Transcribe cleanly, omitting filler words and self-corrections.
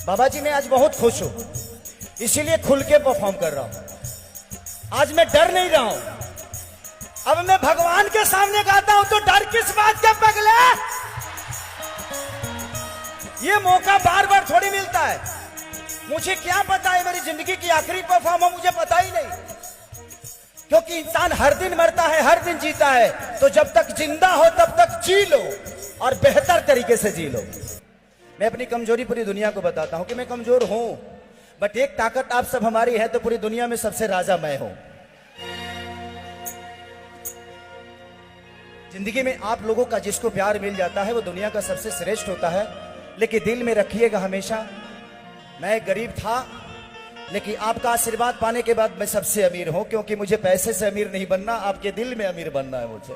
बाबा जी मैं आज बहुत खुश हूं, इसीलिए खुल के परफॉर्म कर रहा हूं। आज मैं डर नहीं रहा हूं। अब मैं भगवान के सामने गाता हूं तो डर किस बात का पगले? ये मौका बार बार थोड़ी मिलता है। मुझे क्या पता है मेरी जिंदगी की आखिरी परफॉर्म हो, मुझे पता ही नहीं। क्योंकि इंसान हर दिन मरता है, हर दिन जीता है। तो जब तक जिंदा हो तब तक जी लो और बेहतर तरीके से जी लो। मैं अपनी कमजोरी पूरी दुनिया को बताता हूं कि मैं कमजोर हूं, बट एक ताकत आप सब हमारी है, तो पूरी दुनिया में सबसे राजा मैं हूं। जिंदगी में आप लोगों का जिसको प्यार मिल जाता है वो दुनिया का सबसे श्रेष्ठ होता है। लेकिन दिल में रखिएगा हमेशा, मैं गरीब था लेकिन आपका आशीर्वाद पाने के बाद मैं सबसे अमीर हूं। क्योंकि मुझे पैसे से अमीर नहीं बनना, आपके दिल में अमीर बनना है मुझे।